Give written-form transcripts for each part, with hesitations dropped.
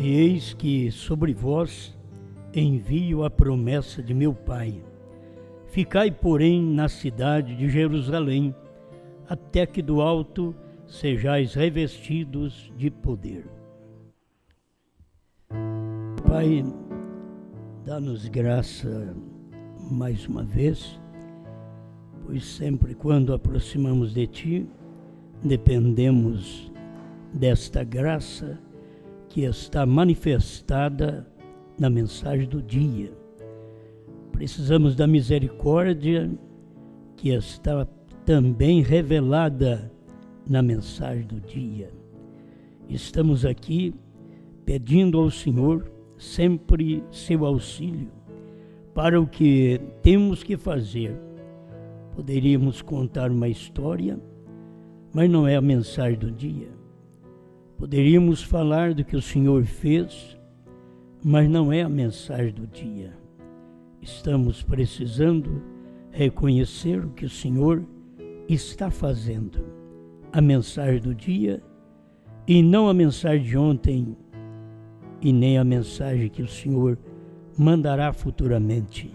E eis que sobre vós envio a promessa de meu Pai. Ficai, porém, na cidade de Jerusalém, até que do alto sejais revestidos de poder. Pai, dá-nos graça mais uma vez, pois sempre quando aproximamos de Ti, dependemos desta graça que está manifestada na mensagem do dia. Precisamos da misericórdia que está também revelada na mensagem do dia. Estamos aqui pedindo ao Senhor sempre seu auxílio para o que temos que fazer. Poderíamos contar uma história, mas não é a mensagem do dia. Poderíamos falar do que o Senhor fez, mas não é a mensagem do dia. Estamos precisando reconhecer o que o Senhor está fazendo. A mensagem do dia e não a mensagem de ontem e nem a mensagem que o Senhor mandará futuramente,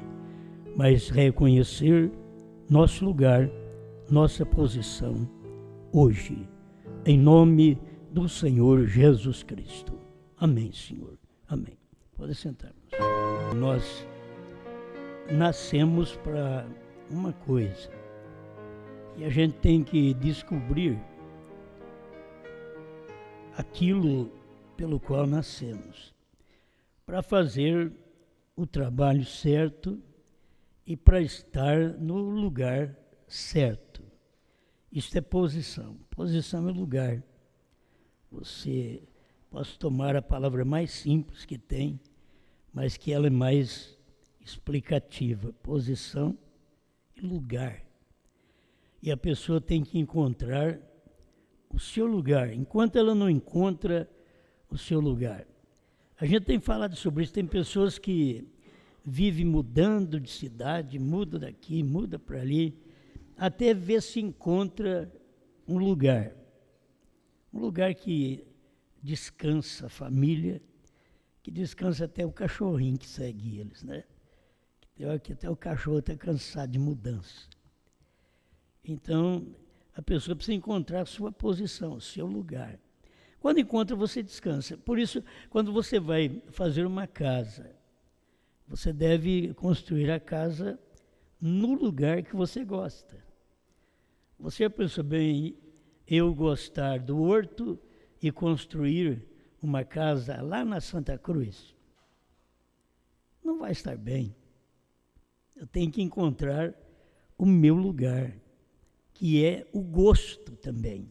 mas reconhecer nosso lugar, nossa posição hoje, em nome do Senhor Jesus Cristo. Amém, Senhor. Amém. Pode sentar. Nós nascemos para uma coisa e a gente tem que descobrir aquilo pelo qual nascemos, para fazer o trabalho certo e para estar no lugar certo. Isto é posição. Posição é lugar. Você pode tomar a palavra mais simples que tem, mas que ela é mais explicativa. Posição e lugar. E a pessoa tem que encontrar o seu lugar. Enquanto ela não encontra o seu lugar. A gente tem falado sobre isso. Tem pessoas que vivem mudando de cidade, muda daqui, muda para ali, até ver se encontra um lugar. Um lugar que descansa a família, que descansa até o cachorrinho que segue eles, né? Que até o cachorro está cansado de mudança. Então, a pessoa precisa encontrar a sua posição, o seu lugar. Quando encontra, você descansa. Por isso, quando você vai fazer uma casa, você deve construir a casa no lugar que você gosta. Você pensou bem, eu gostar do horto e construir uma casa lá na Santa Cruz? Não vai estar bem. Eu tenho que encontrar o meu lugar, que é o gosto também.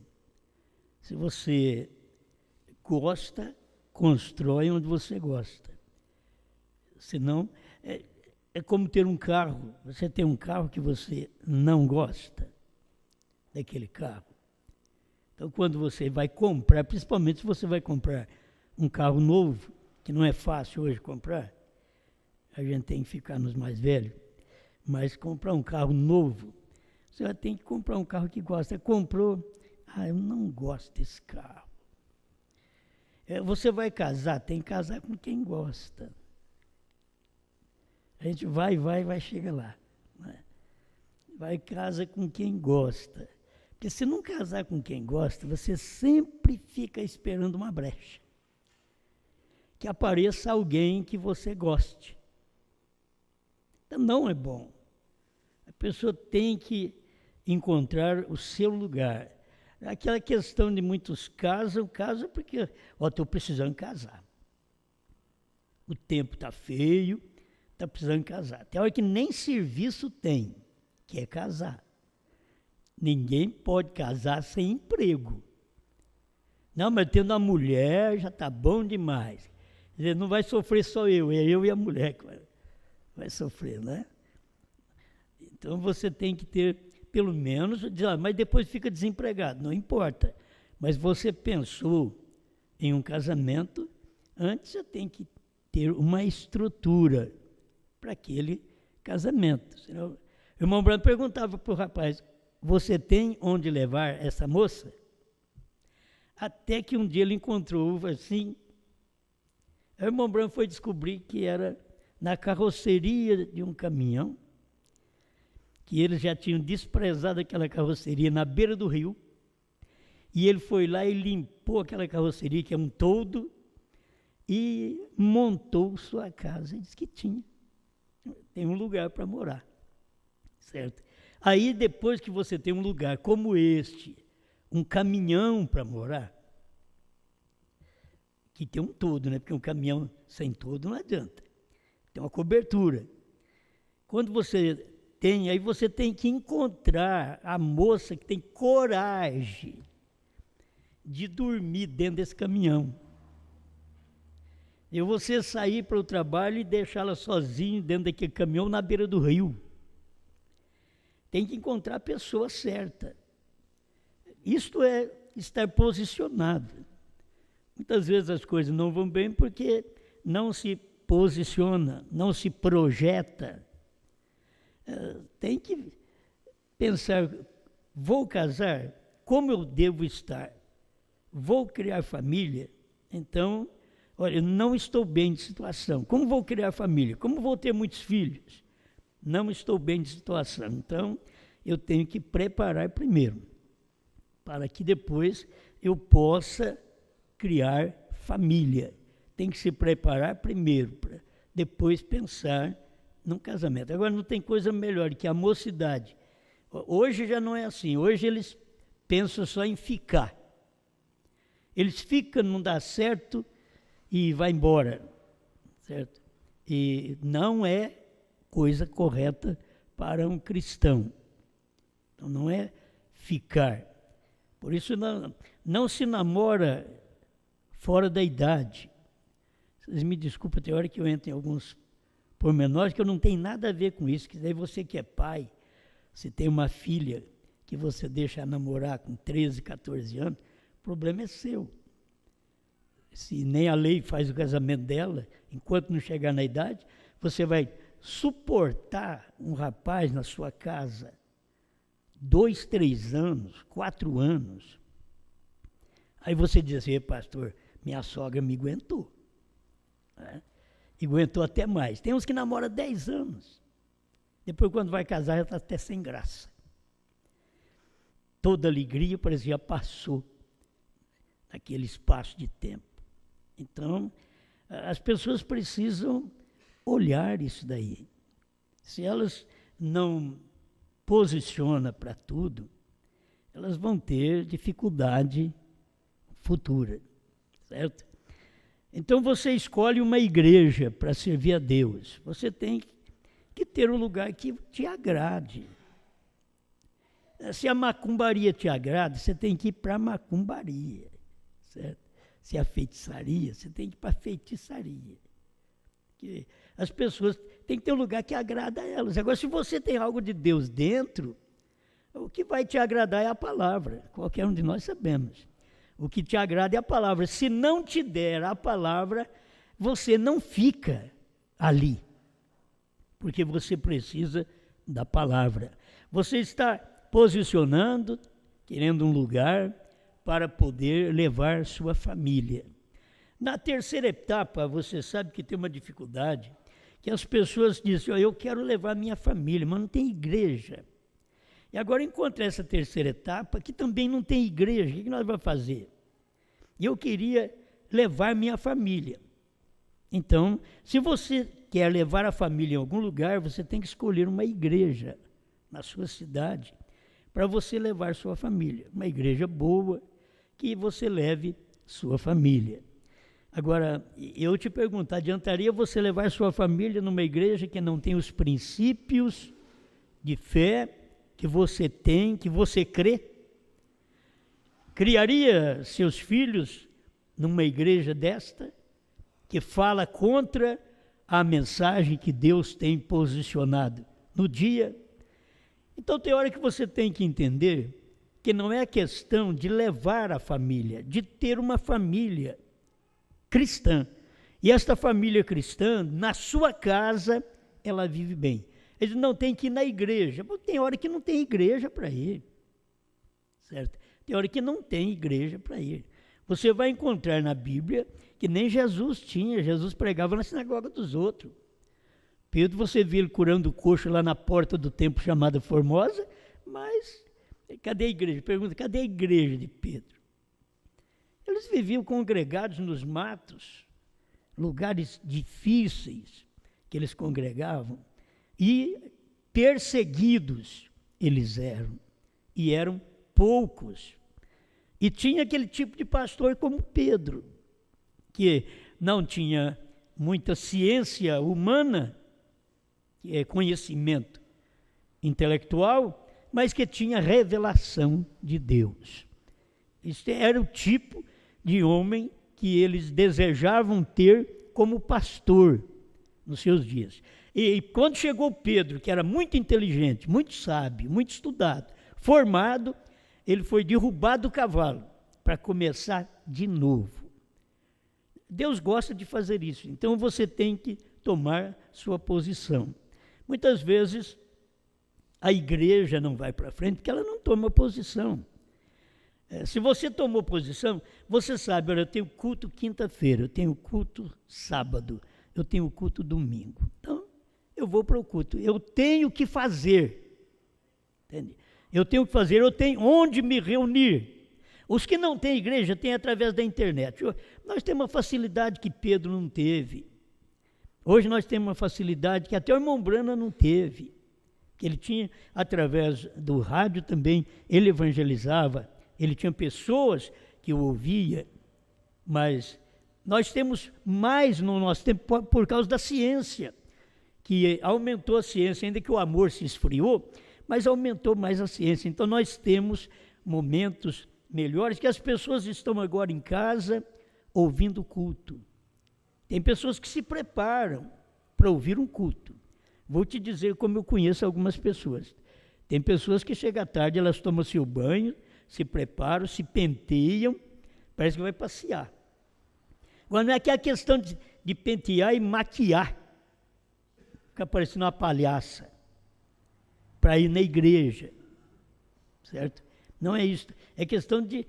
Se você gosta, constrói onde você gosta. Senão, é como ter um carro. Você tem um carro que você não gosta daquele carro. Então, quando você vai comprar, principalmente se você vai comprar um carro novo, que não é fácil hoje comprar, a gente tem que ficar nos mais velhos, mas comprar um carro novo, você vai ter que comprar um carro que gosta. Comprou, eu não gosto desse carro. Você vai casar, tem que casar com quem gosta. A gente vai chegar lá. Né? Vai casa com quem gosta. Porque se não casar com quem gosta, você sempre fica esperando uma brecha. Que apareça alguém que você goste. Então não é bom. A pessoa tem que encontrar o seu lugar. Aquela questão de muitos casam porque, estou precisando casar. O tempo está feio, está precisando casar. Tem hora que nem serviço tem, que é casar. Ninguém pode casar sem emprego. Não, mas tendo uma mulher já está bom demais. Quer dizer, não vai sofrer só eu, é eu e a mulher que vai sofrer, né? Então você tem que ter, pelo menos, mas depois fica desempregado, não importa. Mas você pensou em um casamento, antes você tem que ter uma estrutura para aquele casamento. Senão, o irmão Branco perguntava para o rapaz, você tem onde levar essa moça? Até que um dia ele encontrou assim, Aí o irmão Branham foi descobrir que era na carroceria de um caminhão, que eles já tinham desprezado aquela carroceria na beira do rio, e ele foi lá e limpou aquela carroceria, que é um toldo, e montou sua casa. Ele disse que tem um lugar para morar, certo? Aí depois que você tem um lugar como este, um caminhão para morar, que tem um toldo, né? Porque um caminhão sem toldo não adianta, tem uma cobertura. Quando você tem, aí você tem que encontrar a moça que tem coragem de dormir dentro desse caminhão. E você sair para o trabalho e deixá-la sozinha dentro daquele caminhão na beira do rio. Tem que encontrar a pessoa certa. Isto é estar posicionado. Muitas vezes as coisas não vão bem porque não se posiciona, não se projeta. Tem que pensar, vou casar, como eu devo estar? Vou criar família? Então, olha, eu não estou bem de situação. Como vou criar família? Como vou ter muitos filhos? Não estou bem de situação. Então, eu tenho que preparar primeiro, para que depois eu possa criar família. Tem que se preparar primeiro, para depois pensar num casamento. Agora, não tem coisa melhor que a mocidade. Hoje já não é assim. Hoje eles pensam só em ficar. Eles ficam, não dá certo e vai embora, certo? E não é coisa correta para um cristão. Então, não é ficar. Por isso, não se namora fora da idade. Vocês me desculpem, tem hora que eu entro em alguns pormenores que eu não tenho nada a ver com isso, que daí você que é pai, você tem uma filha que você deixa namorar com 13, 14 anos, o problema é seu. Se nem a lei faz o casamento dela, enquanto não chegar na idade, você vai suportar um rapaz na sua casa 2, 3 anos, 4 anos. Aí você diz assim, pastor, minha sogra me aguentou. Né? E aguentou até mais. Tem uns que namoram 10 anos. Depois, quando vai casar, já está até sem graça. Toda alegria parece que já passou naquele espaço de tempo. Então, as pessoas precisam olhar isso daí. Se elas não posicionam para tudo, elas vão ter dificuldade futura, certo? Então você escolhe uma igreja para servir a Deus. Você tem que ter um lugar que te agrade. Se a macumbaria te agrada, você tem que ir para a macumbaria, certo? Se a feitiçaria, você tem que ir para a feitiçaria. Porque as pessoas têm que ter um lugar que agrada a elas. Agora, se você tem algo de Deus dentro, o que vai te agradar é a palavra. Qualquer um de nós sabemos. O que te agrada é a palavra. Se não te der a palavra, você não fica ali. Porque você precisa da palavra. Você está posicionando, querendo um lugar para poder levar sua família. Na terceira etapa, você sabe que tem uma dificuldade, que as pessoas dizem, eu quero levar minha família, mas não tem igreja. E agora encontra essa terceira etapa, que também não tem igreja, o que nós vamos fazer? E eu queria levar minha família. Então, se você quer levar a família em algum lugar, você tem que escolher uma igreja na sua cidade, para você levar sua família. Uma igreja boa, que você leve sua família. Agora, eu te pergunto, adiantaria você levar sua família numa igreja que não tem os princípios de fé que você tem, que você crê? Criaria seus filhos numa igreja desta, que fala contra a mensagem que Deus tem posicionado no dia? Então tem hora que você tem que entender que não é questão de levar a família, de ter uma família cristã. E esta família cristã, na sua casa, ela vive bem. Ele não tem que ir na igreja. Tem hora que não tem igreja para ir. Certo? Tem hora que não tem igreja para ir. Você vai encontrar na Bíblia que nem Jesus tinha, Jesus pregava na sinagoga dos outros. Pedro, você vê ele curando o coxo lá na porta do templo chamada Formosa, mas cadê a igreja? Pergunta, cadê a igreja de Pedro? Eles viviam congregados nos matos, lugares difíceis que eles congregavam, e perseguidos eles eram, e eram poucos. E tinha aquele tipo de pastor como Pedro, que não tinha muita ciência humana, conhecimento intelectual, mas que tinha revelação de Deus. Este era o tipo de homem que eles desejavam ter como pastor nos seus dias. E quando chegou Pedro, que era muito inteligente, muito sábio, muito estudado, formado, ele foi derrubado do cavalo para começar de novo. Deus gosta de fazer isso, então você tem que tomar sua posição. Muitas vezes a igreja não vai para frente porque ela não toma posição. Se você tomou posição, você sabe, olha, eu tenho culto quinta-feira, eu tenho culto sábado, eu tenho culto domingo. Então, eu vou para o culto, eu tenho que fazer, entende? Eu tenho que fazer, eu tenho onde me reunir. Os que não têm igreja têm através da internet. Nós temos uma facilidade que Pedro não teve. Hoje nós temos uma facilidade que até o irmão Brana não teve. Que ele tinha, através do rádio também, ele evangelizava, ele tinha pessoas que o ouvia, mas nós temos mais no nosso tempo por causa da ciência, que aumentou a ciência, ainda que o amor se esfriou, mas aumentou mais a ciência. Então nós temos momentos melhores, que as pessoas estão agora em casa ouvindo o culto. Tem pessoas que se preparam para ouvir um culto. Vou te dizer como eu conheço algumas pessoas. Tem pessoas que chegam à tarde, elas tomam seu banho, se preparam, se penteiam, parece que vai passear. Agora não é aquela questão de pentear e maquiar, ficar parecendo uma palhaça, para ir na igreja, certo? Não é isso, é questão de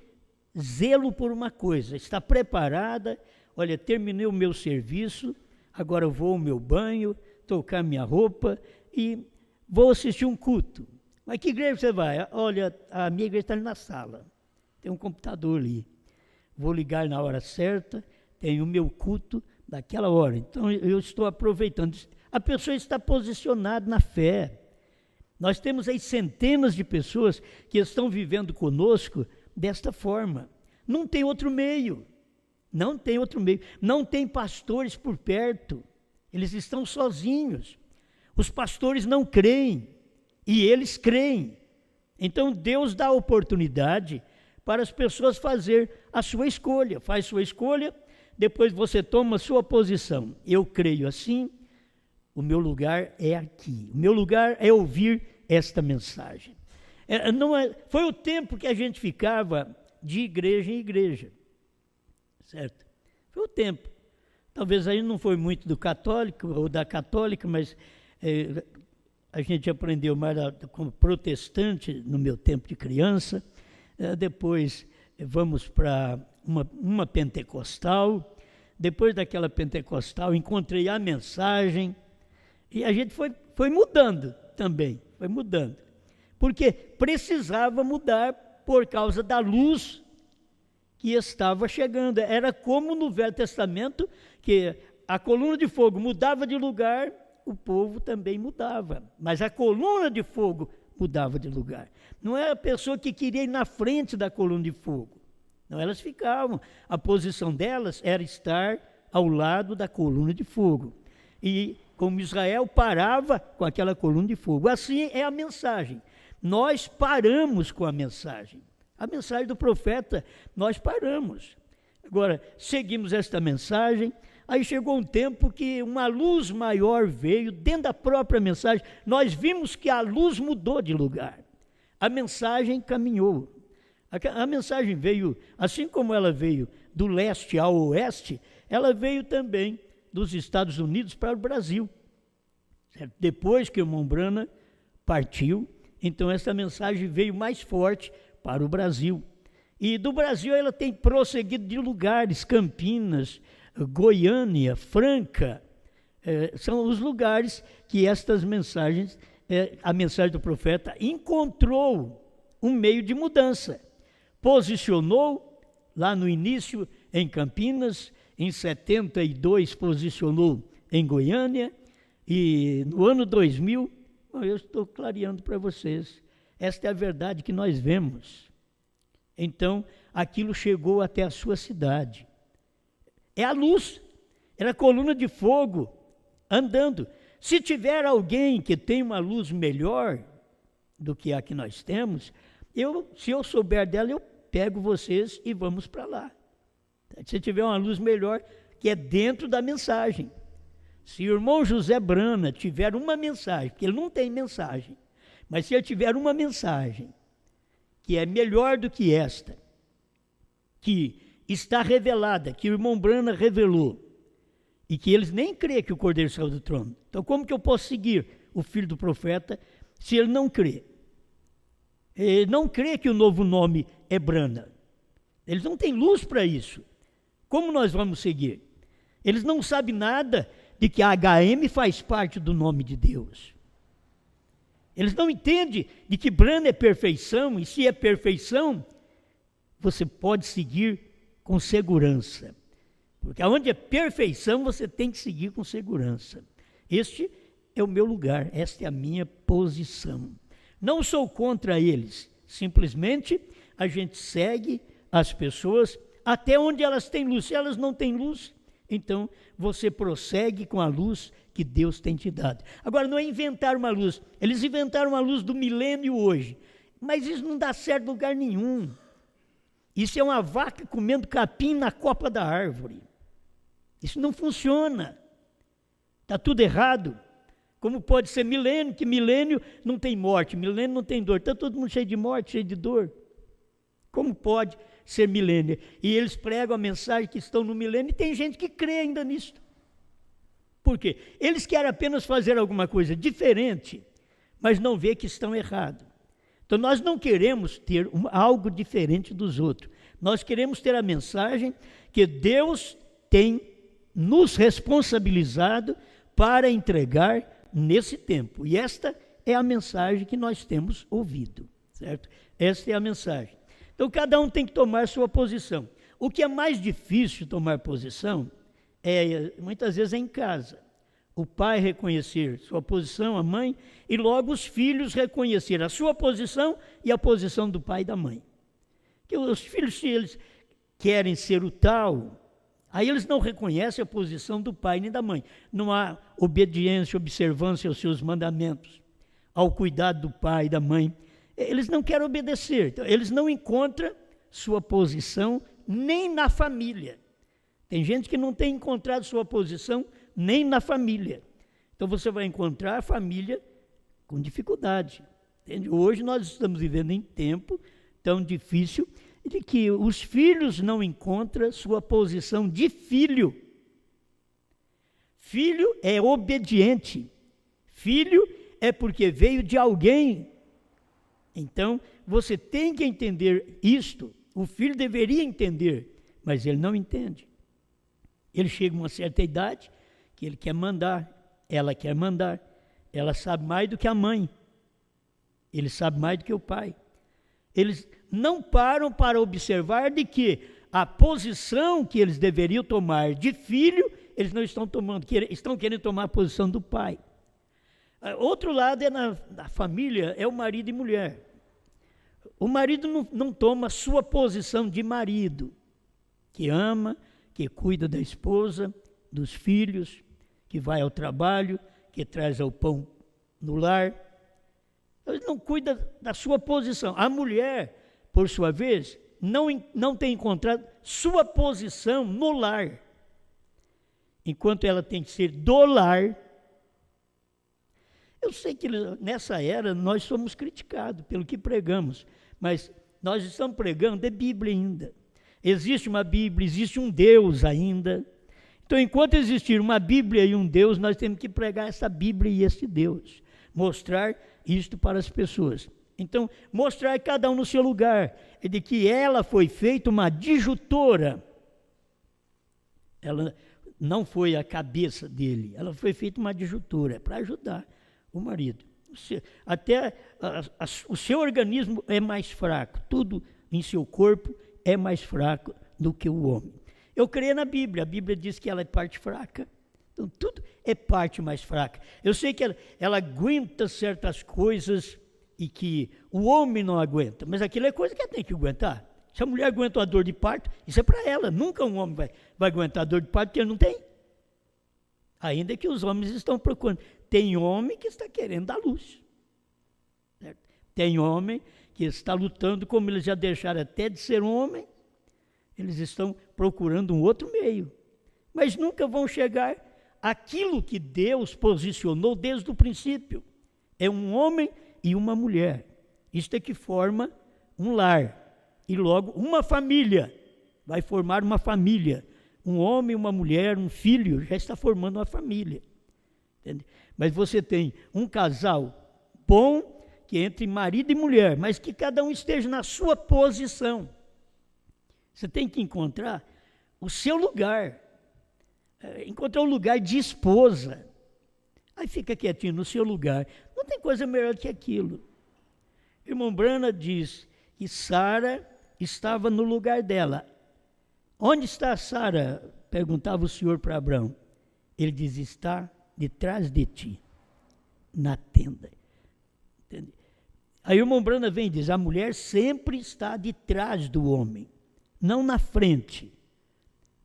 zelo por uma coisa, está preparada, olha, terminei o meu serviço, agora eu vou ao meu banho, trocar minha roupa e vou assistir um culto. Mas que igreja você vai? Olha, a minha igreja está ali na sala, tem um computador ali, vou ligar na hora certa, tenho o meu culto daquela hora, então eu estou aproveitando. A pessoa está posicionada na fé. Nós temos aí centenas de pessoas que estão vivendo conosco desta forma. Não tem outro meio, não tem outro meio, não tem pastores por perto, eles estão sozinhos. Os pastores não creem e eles creem. Então Deus dá oportunidade para as pessoas fazer a sua escolha. Faz sua escolha, depois você toma a sua posição. Eu creio assim, o meu lugar é aqui, o meu lugar é ouvir esta mensagem. Foi o tempo que a gente ficava de igreja em igreja, certo? Foi o tempo. Talvez aí não foi muito do católico ou da católica, mas a gente aprendeu mais como protestante no meu tempo de criança. Depois vamos para uma pentecostal. Depois daquela pentecostal encontrei a mensagem e a gente foi mudando também, foi mudando. Porque precisava mudar por causa da luz que estava chegando. Era como no Velho Testamento, que a coluna de fogo mudava de lugar, o povo também mudava. Mas a coluna de fogo mudava de lugar. Não era a pessoa que queria ir na frente da coluna de fogo. Não, elas ficavam. A posição delas era estar ao lado da coluna de fogo. E como Israel parava com aquela coluna de fogo. Assim é a mensagem. Nós paramos com a mensagem. A mensagem do profeta, nós paramos. Agora, seguimos esta mensagem, aí chegou um tempo que uma luz maior veio, dentro da própria mensagem, nós vimos que a luz mudou de lugar. A mensagem caminhou. A mensagem veio, assim como ela veio do leste ao oeste, ela veio também dos Estados Unidos para o Brasil. Certo? Depois que o irmão Brana partiu, então essa mensagem veio mais forte para o Brasil. E do Brasil ela tem prosseguido de lugares, Campinas, Goiânia, Franca, são os lugares que estas mensagens, a mensagem do profeta encontrou um meio de mudança. Posicionou lá no início em Campinas, em 72 posicionou em Goiânia, e no ano 2000, eu estou clareando para vocês, esta é a verdade que nós vemos. Então, aquilo chegou até a sua cidade. É a luz, era a coluna de fogo andando. Se tiver alguém que tem uma luz melhor do que a que nós temos, se eu souber dela, eu pego vocês e vamos para lá. Se tiver uma luz melhor, que é dentro da mensagem. Se o irmão José Brana tiver uma mensagem, porque ele não tem mensagem, mas se ele tiver uma mensagem que é melhor do que esta, que está revelada, que o irmão Brana revelou, e que eles nem creem que o Cordeiro saiu do trono. Então, como que eu posso seguir o filho do profeta se ele não crê? Ele não crê que o novo nome é Brana. Eles não têm luz para isso. Como nós vamos seguir? Eles não sabem nada de que a HM faz parte do nome de Deus. Eles não entendem de que Brana é perfeição, e se é perfeição, você pode seguir com segurança. Porque onde é perfeição, você tem que seguir com segurança. Este é o meu lugar, esta é a minha posição. Não sou contra eles, simplesmente a gente segue as pessoas até onde elas têm luz. Se elas não têm luz, então você prossegue com a luz que Deus tem te dado. Agora, não é inventar uma luz. Eles inventaram uma luz do milênio hoje, mas isso não dá certo em lugar nenhum. Isso é uma vaca comendo capim na copa da árvore. Isso não funciona. Está tudo errado. Como pode ser milênio, que milênio não tem morte, milênio não tem dor. Está todo mundo cheio de morte, cheio de dor. Como pode ser milênio? E eles pregam a mensagem que estão no milênio, e tem gente que crê ainda nisso. Por quê? Eles querem apenas fazer alguma coisa diferente, mas não vê que estão errados. Então nós não queremos ter algo diferente dos outros. Nós queremos ter a mensagem que Deus tem nos responsabilizado para entregar nesse tempo. E esta é a mensagem que nós temos ouvido, certo? Esta é a mensagem. Então cada um tem que tomar sua posição. O que é mais difícil tomar posição muitas vezes é em casa. O pai reconhecer sua posição, a mãe, e logo os filhos reconhecer a sua posição e a posição do pai e da mãe. Que os filhos, se eles querem ser o tal, aí eles não reconhecem a posição do pai nem da mãe. Não há obediência, observância aos seus mandamentos, ao cuidado do pai e da mãe. Eles não querem obedecer, então, eles não encontram sua posição nem na família. Tem gente que não tem encontrado sua posição nem na família. Então você vai encontrar a família com dificuldade. Entende? Hoje nós estamos vivendo em tempo tão difícil de que os filhos não encontram sua posição de filho. Filho é obediente. Filho é porque veio de alguém. Então, você tem que entender isto. O filho deveria entender, mas ele não entende. Ele chega a uma certa idade que ele quer mandar, ela quer mandar. Ela sabe mais do que a mãe. Ele sabe mais do que o pai. Eles não param para observar de que a posição que eles deveriam tomar de filho, eles não estão tomando, estão querendo tomar a posição do pai. Outro lado é na família, é o marido e mulher. O marido não toma sua posição de marido, que ama, que cuida da esposa, dos filhos, que vai ao trabalho, que traz o pão no lar. Ele não cuida da sua posição. A mulher, por sua vez, não tem encontrado sua posição no lar. Enquanto ela tem que ser do lar. Eu sei que nessa era nós somos criticados pelo que pregamos, mas nós estamos pregando Bíblia ainda. Existe uma Bíblia, existe um Deus ainda. Então, enquanto existir uma Bíblia e um Deus, nós temos que pregar essa Bíblia e esse Deus. Mostrar isto para as pessoas. Então, mostrar cada um no seu lugar, é de que ela foi feita uma adjutora. Ela não foi a cabeça dele, ela foi feita uma adjutora para ajudar o marido. Até o seu organismo é mais fraco, tudo em seu corpo é mais fraco do que o homem. Eu creio na Bíblia, a Bíblia diz que ela é parte fraca, então tudo é parte mais fraca. Eu sei que ela aguenta certas coisas e que o homem não aguenta, mas aquilo é coisa que ela tem que aguentar. Se a mulher aguenta a dor de parto, isso é para ela, nunca um homem vai aguentar a dor de parto, porque ele não tem. Ainda que os homens estão procurando. Tem homem que está querendo dar luz. Certo? Tem homem que está lutando, como eles já deixaram até de ser homem, eles estão procurando um outro meio. Mas nunca vão chegar àquilo que Deus posicionou desde o princípio. É um homem e uma mulher. Isto é que forma um lar. E logo uma família. Vai formar uma família. Um homem, uma mulher, um filho, já está formando uma família. Entende? Mas você tem um casal bom, que é entre marido e mulher, mas que cada um esteja na sua posição. Você tem que encontrar o seu lugar. Encontrar um lugar de esposa. Aí fica quietinho no seu lugar. Não tem coisa melhor do que aquilo. Irmão Brana diz que Sara estava no lugar dela. Onde está Sara? Perguntava o Senhor para Abraão. Ele diz, está detrás de ti, na tenda. Entende? Aí o irmão Brana vem e diz, a mulher sempre está de trás do homem, não na frente,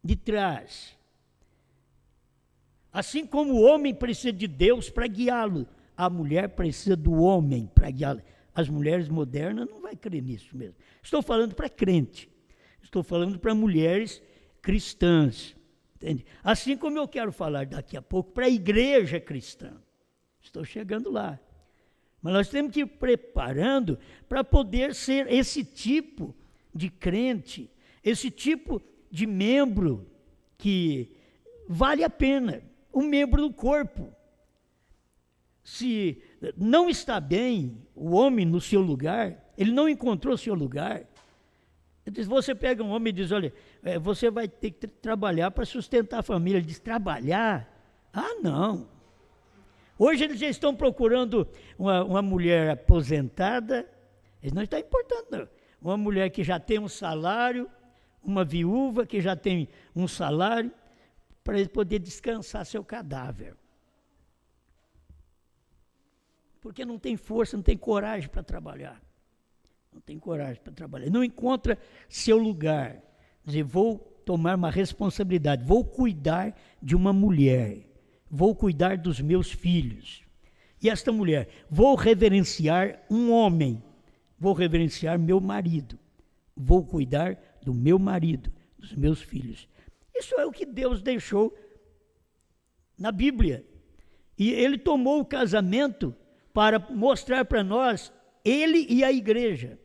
de trás. Assim como o homem precisa de Deus para guiá-lo, a mulher precisa do homem para guiá-lo. As mulheres modernas não vão crer nisso mesmo. Estou falando para crente. Estou falando para mulheres cristãs. Entende? Assim como eu quero falar daqui a pouco para a igreja cristã. Estou chegando lá. Mas nós temos que ir preparando para poder ser esse tipo de crente, esse tipo de membro que vale a pena, um membro do corpo. Se não está bem o homem no seu lugar, ele não encontrou seu lugar, você pega um homem e diz, olha, você vai ter que trabalhar para sustentar a família. Ele diz, trabalhar? Ah, não. Hoje eles já estão procurando uma mulher aposentada, eles não estão importando, não. Uma mulher que já tem um salário, uma viúva que já tem um salário, para ele poder descansar seu cadáver. Porque não tem força, não tem coragem para trabalhar. Não tem coragem para trabalhar. Não encontra seu lugar. Quer dizer, vou tomar uma responsabilidade, vou cuidar de uma mulher, vou cuidar dos meus filhos. E esta mulher, vou reverenciar um homem, vou reverenciar meu marido, vou cuidar do meu marido, dos meus filhos. Isso é o que Deus deixou na Bíblia. E ele tomou o casamento para mostrar para nós ele e a igreja.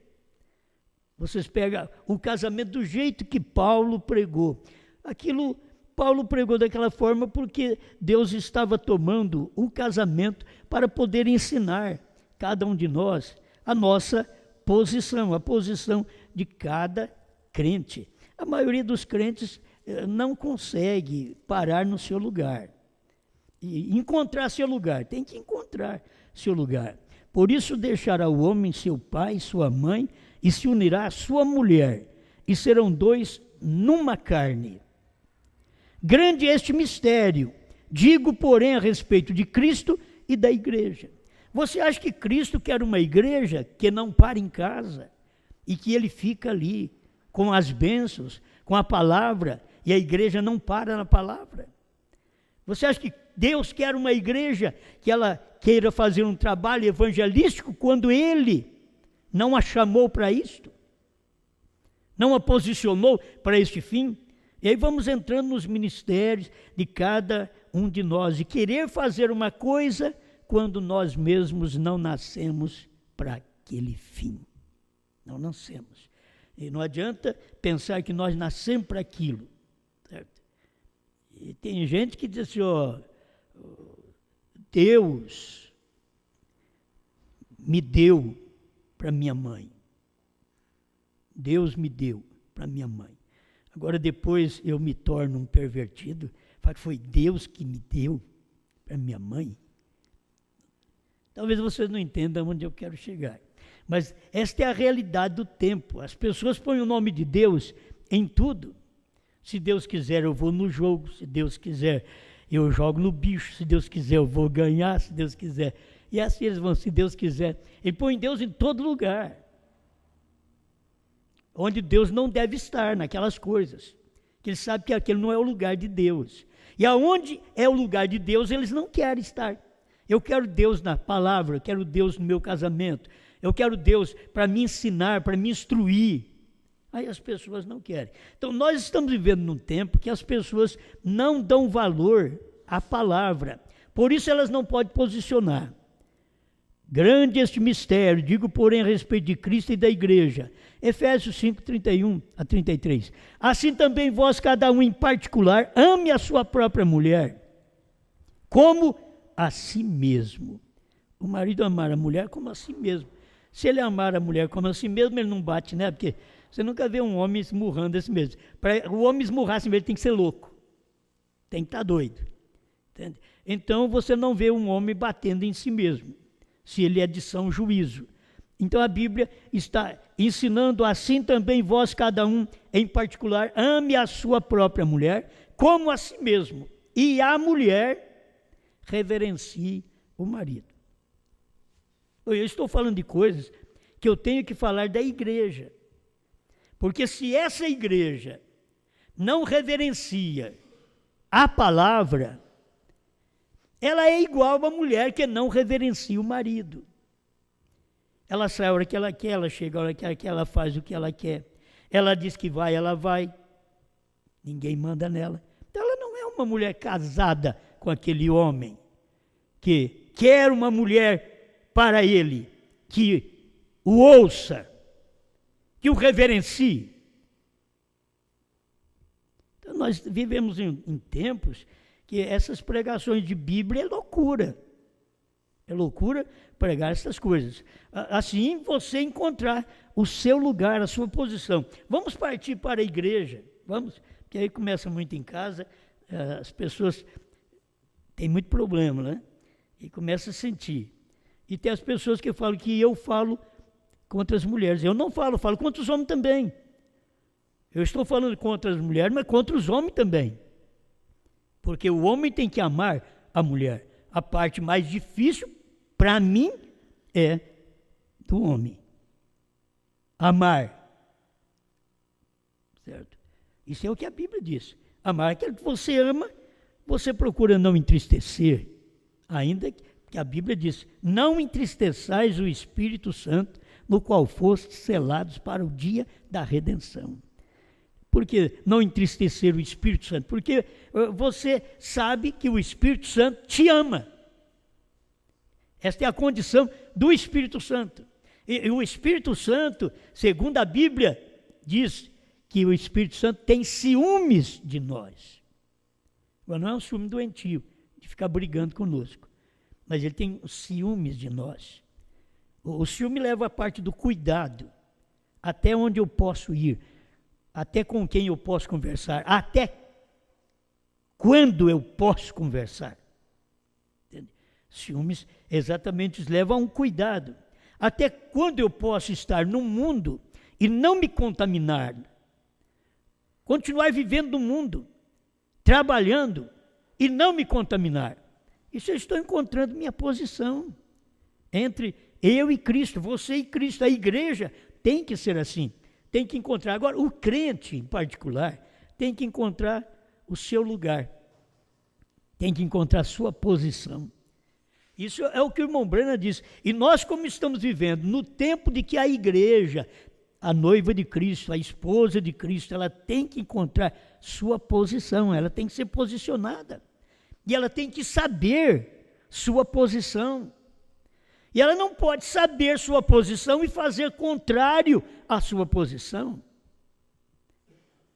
Vocês pegam o casamento do jeito que Paulo pregou. Aquilo, Paulo pregou daquela forma porque Deus estava tomando o casamento para poder ensinar cada um de nós a nossa posição, a posição de cada crente. A maioria dos crentes não consegue parar no seu lugar. E encontrar seu lugar, tem que encontrar seu lugar. Por isso deixará o homem seu pai, sua mãe, e se unirá à sua mulher, e serão dois numa carne. Grande é este mistério, digo, porém, a respeito de Cristo e da igreja. Você acha que Cristo quer uma igreja que não para em casa, e que ele fica ali, com as bênçãos, com a palavra, e a igreja não para na palavra? Você acha que Deus quer uma igreja que ela queira fazer um trabalho evangelístico quando Ele não a chamou para isto? Não a posicionou para este fim? E aí vamos entrando nos ministérios de cada um de nós e querer fazer uma coisa quando nós mesmos não nascemos para aquele fim. Não nascemos. E não adianta pensar que nós nascemos para aquilo. Certo? E tem gente que diz assim, ó, Deus me deu para minha mãe. Deus me deu para minha mãe. Agora depois eu me torno um pervertido, falo que foi Deus que me deu para minha mãe. Talvez vocês não entendam onde eu quero chegar. Mas esta é a realidade do tempo. As pessoas põem o nome de Deus em tudo. Se Deus quiser, eu vou no jogo. Se Deus quiser, eu jogo no bicho. Se Deus quiser, eu vou ganhar. Se Deus quiser. E assim eles vão, se Deus quiser. Ele põe Deus em todo lugar. Onde Deus não deve estar, naquelas coisas. Que ele sabe que aquele não é o lugar de Deus. E aonde é o lugar de Deus, eles não querem estar. Eu quero Deus na palavra, eu quero Deus no meu casamento. Eu quero Deus para me ensinar, para me instruir. Aí as pessoas não querem. Então nós estamos vivendo num tempo que as pessoas não dão valor à palavra. Por isso elas não podem posicionar. Grande este mistério, digo porém a respeito de Cristo e da igreja. Efésios 5, 31 a 33. Assim também vós, cada um em particular, ame a sua própria mulher, como a si mesmo. O marido amar a mulher como a si mesmo. Se ele amar a mulher como a si mesmo, ele não bate, né? Porque você nunca vê um homem esmurrando a si mesmo. Para o homem esmurrar a si mesmo, ele tem que ser louco. Tem que estar doido. Entende? Então você não vê um homem batendo em si mesmo, se ele é de são juízo. Então a Bíblia está ensinando assim também vós, cada um em particular, ame a sua própria mulher como a si mesmo. E a mulher reverencie o marido. Eu estou falando de coisas que eu tenho que falar da igreja. Porque se essa igreja não reverencia a palavra, ela é igual a uma mulher que não reverencia o marido. Ela sai a hora que ela quer, ela chega a hora que ela quer, ela faz o que ela quer. Ela diz que vai, ela vai. Ninguém manda nela. Então ela não é uma mulher casada com aquele homem que quer uma mulher para ele, que o ouça, que o reverencie. Então nós vivemos em tempos que essas pregações de Bíblia é loucura. É loucura pregar essas coisas. Assim você encontrar o seu lugar, a sua posição. Vamos partir para a igreja, vamos, porque aí começa muito em casa, as pessoas têm muito problema, né? E começa a sentir. E tem as pessoas que falam que eu falo contra as mulheres. Eu não falo, falo contra os homens também. Eu estou falando contra as mulheres, mas contra os homens também. Porque o homem tem que amar a mulher. A parte mais difícil, para mim, é do homem. Amar. Certo? Isso é o que a Bíblia diz. Amar, aquilo que você ama, você procura não entristecer. Ainda que a Bíblia diz, não entristeçais o Espírito Santo, no qual fostes selados para o dia da redenção. Por que não entristecer o Espírito Santo? Porque você sabe que o Espírito Santo te ama. Esta é a condição do Espírito Santo. E o Espírito Santo, segundo a Bíblia, diz que o Espírito Santo tem ciúmes de nós. Mas não é um ciúme doentio, de ficar brigando conosco. Mas ele tem ciúmes de nós. O ciúme leva a parte do cuidado. Até onde eu posso ir. Até com quem eu posso conversar, até quando eu posso conversar. Entende? Ciúmes exatamente leva a um cuidado. Até quando eu posso estar no mundo e não me contaminar. Continuar vivendo no mundo, trabalhando e não me contaminar. Isso eu estou encontrando minha posição entre eu e Cristo, você e Cristo. A igreja tem que ser assim. Tem que encontrar. Agora, o crente, em particular, tem que encontrar o seu lugar. Tem que encontrar a sua posição. Isso é o que o irmão Branham diz. E nós, como estamos vivendo no tempo de que a igreja, a noiva de Cristo, a esposa de Cristo, ela tem que encontrar sua posição, ela tem que ser posicionada. E ela tem que saber sua posição. E ela não pode saber sua posição e fazer contrário à sua posição.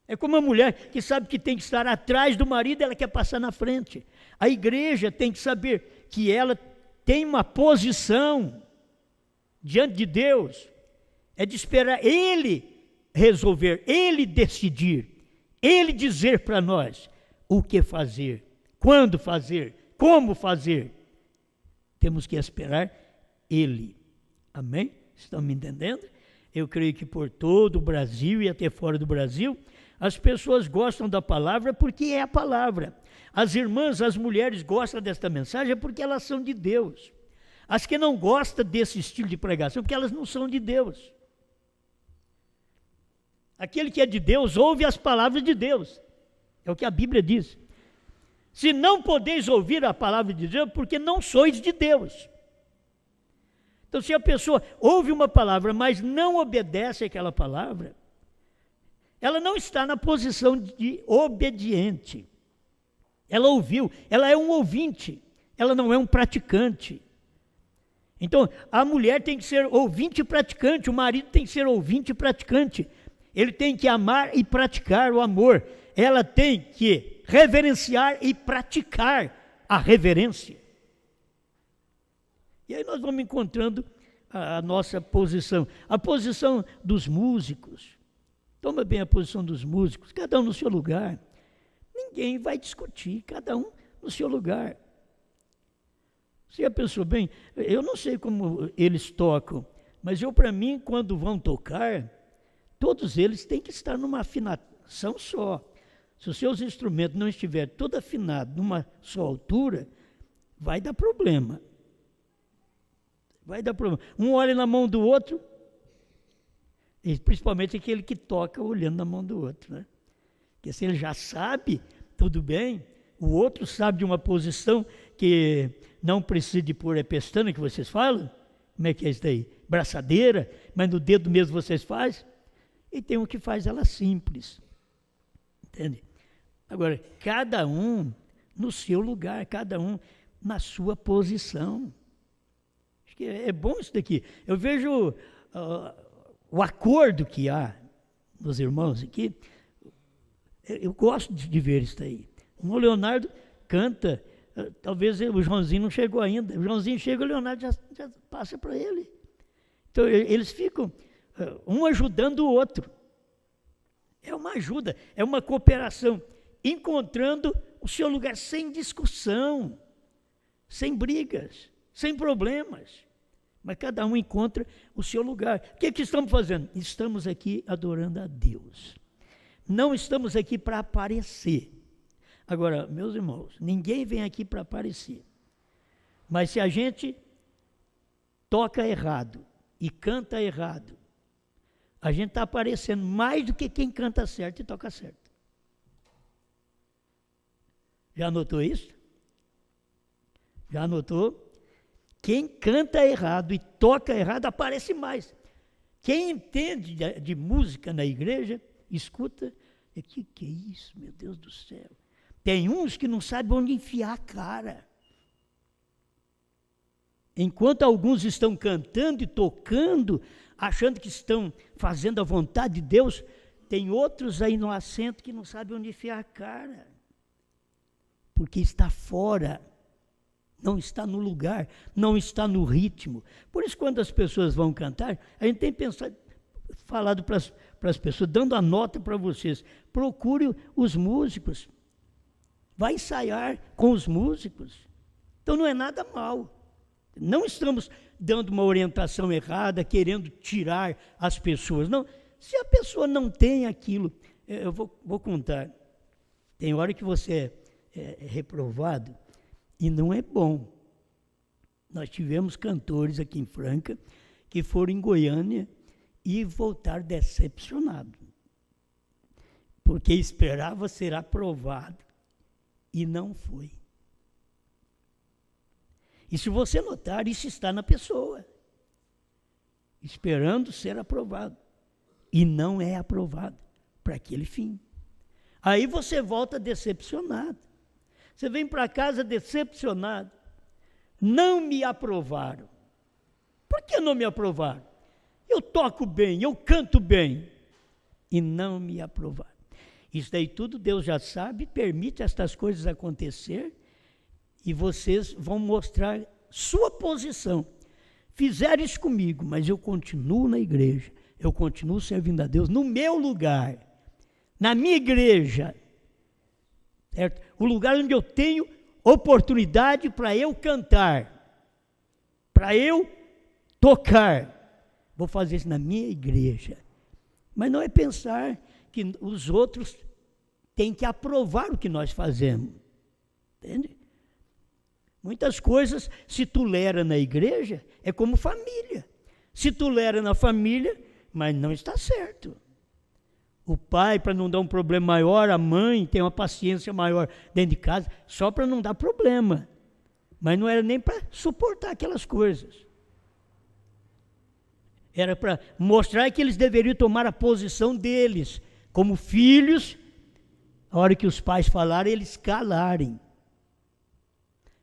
É como uma mulher que sabe que tem que estar atrás do marido, ela quer passar na frente. A igreja tem que saber que ela tem uma posição diante de Deus É de esperar Ele resolver, Ele decidir, Ele dizer para nós o que fazer, quando fazer, como fazer. Temos que esperar Ele. Amém? Estão me entendendo? Eu creio que por todo o Brasil e até fora do Brasil, as pessoas gostam da palavra porque é a palavra. As irmãs, as mulheres gostam desta mensagem porque elas são de Deus. As que não gostam desse estilo de pregação, porque elas não são de Deus. Aquele que é de Deus, ouve as palavras de Deus. É o que a Bíblia diz. Se não podeis ouvir a palavra de Deus, porque não sois de Deus. Então, se a pessoa ouve uma palavra, mas não obedece àquela palavra, ela não está na posição de obediente. Ela ouviu, ela é um ouvinte, ela não é um praticante. Então, a mulher tem que ser ouvinte e praticante, o marido tem que ser ouvinte e praticante. Ele tem que amar e praticar o amor. Ela tem que reverenciar e praticar a reverência. E aí nós vamos encontrando a nossa posição. A posição dos músicos. Toma bem a posição dos músicos, cada um no seu lugar. Ninguém vai discutir, cada um no seu lugar. Você já pensou bem? Eu não sei como eles tocam, mas para mim, quando vão tocar, todos eles têm que estar numa afinação só. Se os seus instrumentos não estiverem todos afinados numa só altura, vai dar problema. Vai dar problema. Um olha na mão do outro, e principalmente aquele que toca olhando na mão do outro, né? Porque se ele já sabe, tudo bem, o outro sabe de uma posição que não precisa de pôr pestana, que vocês falam. Como é que é isso daí? Braçadeira, mas no dedo mesmo vocês fazem. E tem um que faz ela simples. Entende? Agora, cada um no seu lugar, cada um na sua posição. Acho que é bom isso daqui. Eu vejo o acordo que há nos irmãos aqui. Eu gosto de ver isso daí. O Leonardo canta, talvez o Joãozinho não chegou ainda. O Joãozinho chega, o Leonardo já passa para ele. Então, eles ficam um ajudando o outro. É uma ajuda, é uma cooperação, encontrando o seu lugar sem discussão, sem brigas, sem problemas. Mas cada um encontra o seu lugar. O que estamos fazendo? Estamos aqui adorando a Deus. Não estamos aqui para aparecer. Agora, meus irmãos, ninguém vem aqui para aparecer. Mas se a gente toca errado e canta errado, a gente está aparecendo mais do que quem canta certo e toca certo. Já notou isso? Já notou? Quem canta errado e toca errado aparece mais. Quem entende de música na igreja, escuta, o que é isso, meu Deus do céu? Tem uns que não sabem onde enfiar a cara. Enquanto alguns estão cantando e tocando, achando que estão fazendo a vontade de Deus, tem outros aí no assento que não sabem onde enfiar a cara. Porque está fora, não está no lugar, não está no ritmo. Por isso, quando as pessoas vão cantar, a gente tem falado para as pessoas, dando a nota para vocês, procure os músicos, vai ensaiar com os músicos. Então não é nada mal. Não estamos dando uma orientação errada, querendo tirar as pessoas. Não, se a pessoa não tem aquilo, eu vou contar. Tem hora que você é reprovado e não é bom. Nós tivemos cantores aqui em Franca que foram em Goiânia e voltaram decepcionados. Porque esperava ser aprovado e não foi. E se você notar, isso está na pessoa, esperando ser aprovado, e não é aprovado para aquele fim. Aí você volta decepcionado. Você vem para casa decepcionado. Não me aprovaram. Por que não me aprovaram? Eu toco bem, eu canto bem, e não me aprovaram. Isso daí tudo Deus já sabe, permite estas coisas acontecer, e vocês vão mostrar sua posição. Fizeram isso comigo, mas eu continuo na igreja, eu continuo servindo a Deus no meu lugar, na minha igreja, certo? O lugar onde eu tenho oportunidade para eu cantar, para eu tocar. Vou fazer isso na minha igreja. Mas não é pensar que os outros têm que aprovar o que nós fazemos. Entende? Muitas coisas se tolera na igreja, é como família. Se tolera na família, mas não está certo. O pai, para não dar um problema maior, a mãe tem uma paciência maior dentro de casa, só para não dar problema. Mas não era nem para suportar aquelas coisas. Era para mostrar que eles deveriam tomar a posição deles, como filhos, a hora que os pais falarem, eles calarem.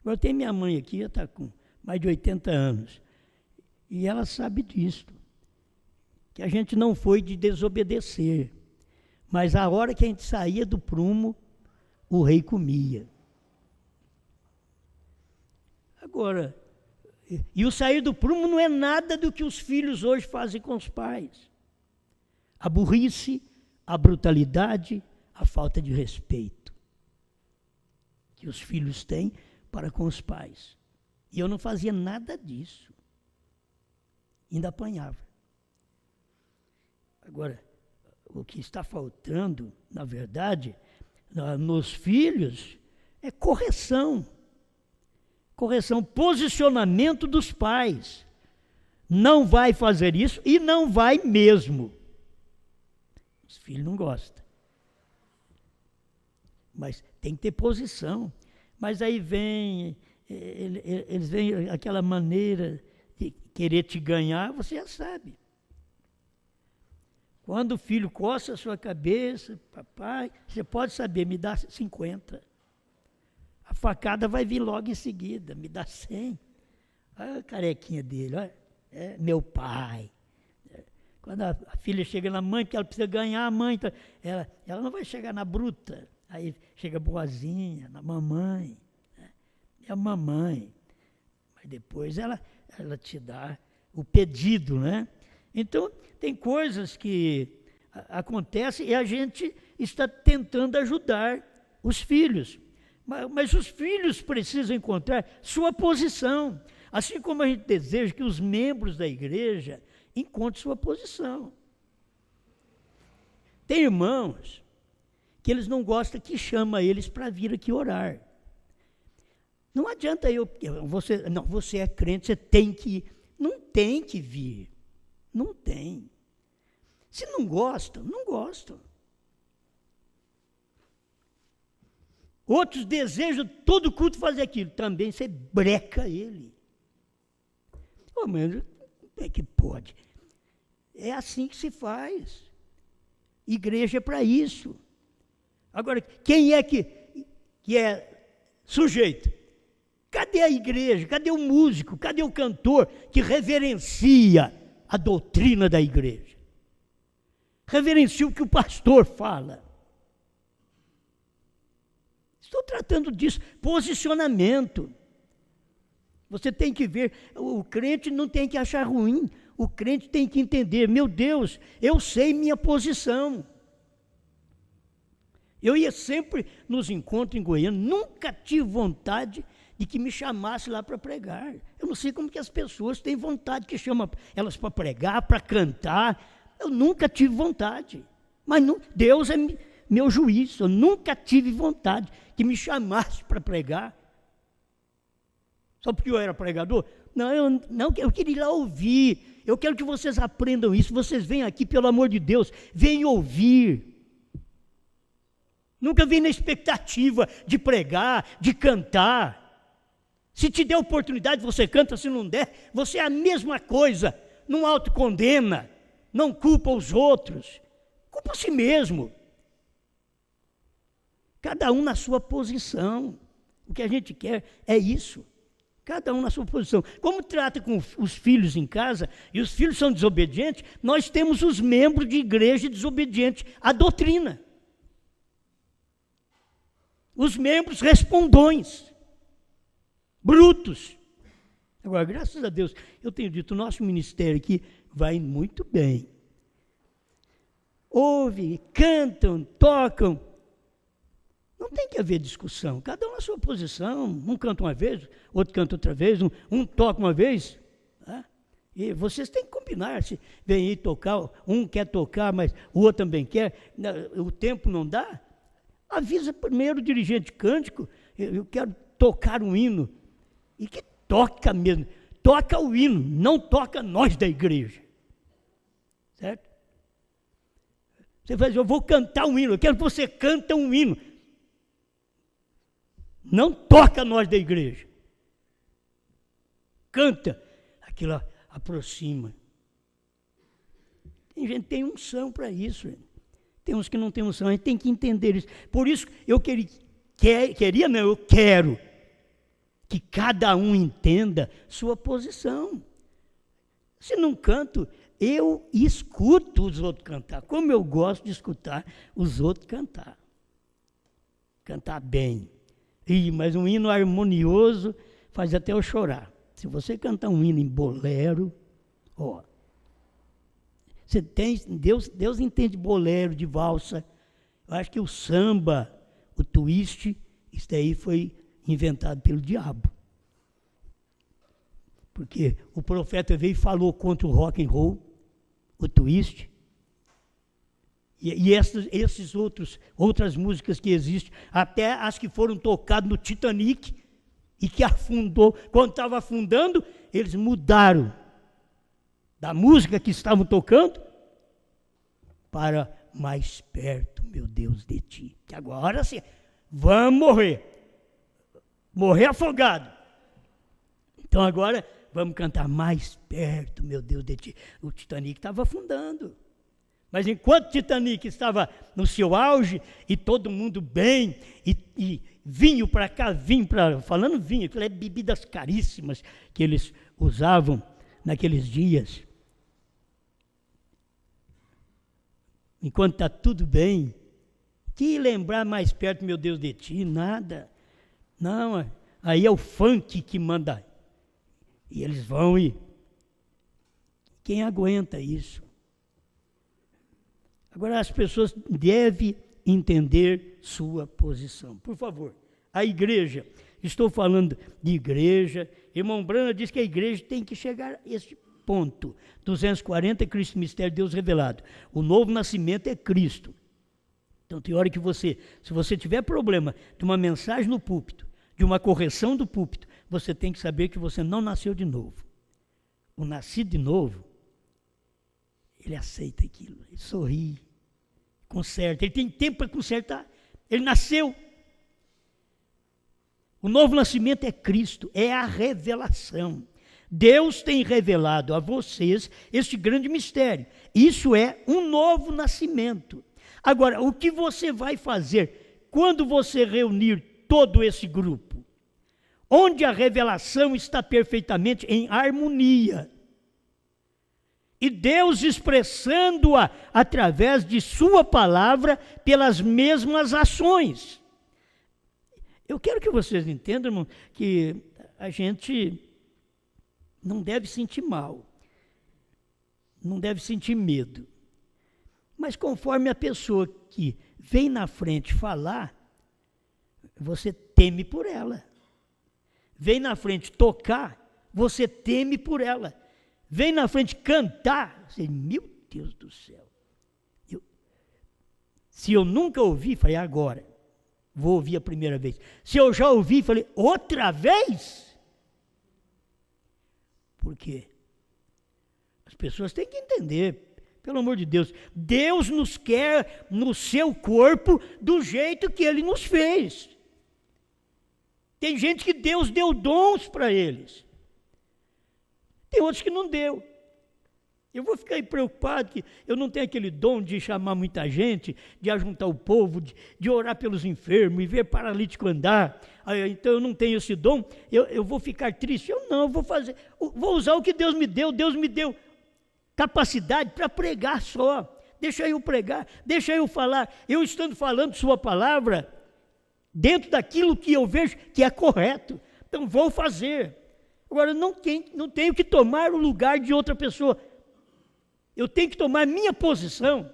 Agora tem minha mãe aqui, ela está com mais de 80 anos, e ela sabe disso, que a gente não foi de desobedecer, mas a hora que a gente saía do prumo, o rei comia. Agora, e o sair do prumo não é nada do que os filhos hoje fazem com os pais. A burrice, a brutalidade, a falta de respeito que os filhos têm para com os pais. E eu não fazia nada disso. Ainda apanhava. Agora, o que está faltando, na verdade, nos filhos, é correção. Correção, posicionamento dos pais. Não vai fazer isso e não vai mesmo. Os filhos não gostam. Mas tem que ter posição. Mas aí vem, eles vêm aquela maneira de querer te ganhar, você já sabe. Quando o filho coça a sua cabeça, papai, você pode saber, me dá 50. A facada vai vir logo em seguida, me dá 100. Olha a carequinha dele, olha, é meu pai. Quando a filha chega na mãe, porque ela precisa ganhar a mãe, então ela não vai chegar na bruta. Aí chega boazinha, na mamãe, né? É a mamãe. Mas depois ela te dá o pedido, né? Então, tem coisas que acontecem e a gente está tentando ajudar os filhos. Mas os filhos precisam encontrar sua posição. Assim como a gente deseja que os membros da igreja encontrem sua posição. Tem irmãos que eles não gostam que chama eles para vir aqui orar. Não adianta você é crente, você tem que ir. Não tem que vir. Não tem. Se não gostam, não gostam. Outros desejam todo culto fazer aquilo. Também você breca ele. Oh, mas como é que pode? É assim que se faz. Igreja é para isso. Agora, quem é que é sujeito? Cadê a igreja? Cadê o músico? Cadê o cantor que reverencia a doutrina da igreja? Reverencia o que o pastor fala. Estou tratando disso, posicionamento. Você tem que ver, o crente não tem que achar ruim, o crente tem que entender, meu Deus, eu sei minha posição. Eu ia sempre nos encontros em Goiânia, nunca tive vontade de que me chamasse lá para pregar. Eu não sei como que as pessoas têm vontade que chamam elas para pregar, para cantar. Eu nunca tive vontade. Mas não, Deus é meu juiz, eu nunca tive vontade que me chamasse para pregar. Só porque eu era pregador? Não, eu queria ir lá ouvir. Eu quero que vocês aprendam isso. Vocês venham aqui, pelo amor de Deus, venham ouvir. Nunca vim na expectativa de pregar, de cantar. Se te der oportunidade, você canta, se não der, você é a mesma coisa. Não autocondena, não culpa os outros, culpa a si mesmo. Cada um na sua posição. O que a gente quer é isso. Cada um na sua posição. Como trata com os filhos em casa, e os filhos são desobedientes, nós temos os membros de igreja desobedientes à doutrina. Os membros respondões, brutos. Agora, graças a Deus, eu tenho dito, o nosso ministério aqui vai muito bem. ouvem, cantam, tocam. Não tem que haver discussão, cada um na sua posição. Um canta uma vez, outro canta outra vez, um toca uma vez. Tá? E vocês têm que combinar. Se vem aí tocar, um quer tocar, mas o outro também quer, o tempo não dá. Avisa primeiro o dirigente cântico, eu quero tocar um hino. E que toca mesmo, toca o hino, não toca nós da igreja. Certo? Você faz, eu vou cantar um hino, eu quero que você canta um hino. Não toca nós da igreja. Canta. Aquilo aproxima. Tem gente que tem unção para isso. Tem uns que não tem unção. A gente tem que entender isso. Por isso eu eu quero que cada um entenda sua posição. Se não canto, eu escuto os outros cantar. Como eu gosto de escutar os outros cantar. Cantar bem. Mas um hino harmonioso faz até eu chorar. Se você cantar um hino em bolero, ó, você tem, Deus entende bolero, de valsa. Eu acho que o samba, o twist, isso daí foi inventado pelo diabo. Porque o profeta veio e falou contra o rock and roll, o twist. E outras músicas que existem, até as que foram tocadas no Titanic e que afundou, quando estava afundando, eles mudaram da música que estavam tocando para mais perto, meu Deus, de ti. Que agora sim, vamos morrer afogado. Então agora vamos cantar mais perto, meu Deus, de ti. O Titanic estava afundando. Mas enquanto o Titanic estava no seu auge, e todo mundo bem, e vinho para cá, falando vinho, aquilo é bebidas caríssimas que eles usavam naqueles dias. Enquanto está tudo bem, que lembrar mais perto, meu Deus, de ti, nada. Não, aí é o funk que manda. E eles vão e... Quem aguenta isso? Agora, as pessoas devem entender sua posição. Por favor, a igreja, estou falando de igreja, irmão Brana diz que a igreja tem que chegar a este ponto. 240, Cristo, mistério de Deus revelado. O novo nascimento é Cristo. Então, tem hora que se você tiver problema de uma mensagem no púlpito, de uma correção do púlpito, você tem que saber que você não nasceu de novo. O nascido de novo, ele aceita aquilo, ele sorri, conserta, ele tem tempo para consertar, ele nasceu. O novo nascimento é Cristo, é a revelação. Deus tem revelado a vocês este grande mistério. Isso é um novo nascimento. Agora, o que você vai fazer quando você reunir todo esse grupo? Onde a revelação está perfeitamente em harmonia. E Deus expressando-a através de sua palavra pelas mesmas ações. Eu quero que vocês entendam, irmão, que a gente não deve sentir mal, não deve sentir medo. Mas conforme a pessoa que vem na frente falar, você teme por ela. Vem na frente tocar, você teme por ela. Vem na frente cantar, você, meu Deus do céu. Se eu nunca ouvi, falei, agora, vou ouvir a primeira vez. Se eu já ouvi, falei, outra vez? Por quê? As pessoas têm que entender, pelo amor de Deus, Deus nos quer no seu corpo do jeito que Ele nos fez. Tem gente que Deus deu dons para eles. Tem outros que não deu. Eu vou ficar aí preocupado que eu não tenho aquele dom de chamar muita gente, de ajuntar o povo, de orar pelos enfermos e ver paralítico andar. Então eu não tenho esse dom, eu vou ficar triste. Eu não, vou usar o que Deus me deu. Deus me deu capacidade para pregar só. Deixa eu pregar, deixa eu falar. Eu estando falando sua palavra, dentro daquilo que eu vejo que é correto. Então vou fazer. Agora, não tenho que tomar o lugar de outra pessoa. Eu tenho que tomar minha posição.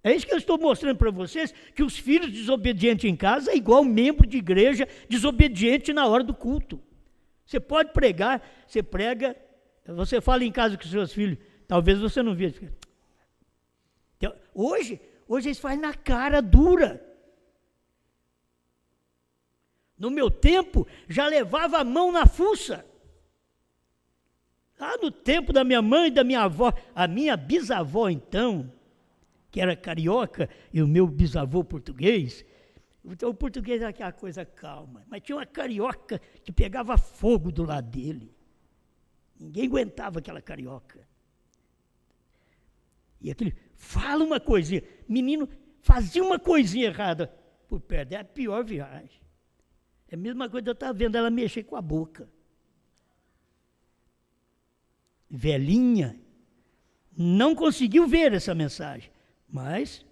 É isso que eu estou mostrando para vocês, que os filhos desobedientes em casa é igual membro de igreja desobediente na hora do culto. Você pode pregar, você prega, você fala em casa com seus filhos, talvez você não veja. Hoje eles fazem na cara dura. No meu tempo, já levava a mão na fuça. Lá no tempo da minha mãe e da minha avó, a minha bisavó então, que era carioca, e o meu bisavô português, então o português era aquela coisa calma, mas tinha uma carioca que pegava fogo do lado dele. Ninguém aguentava aquela carioca. E aquele, fala uma coisinha, menino fazia uma coisinha errada por perto, é a pior viagem. É a mesma coisa que eu estava vendo ela mexer com a boca. Velhinha, não conseguiu ver essa mensagem, mas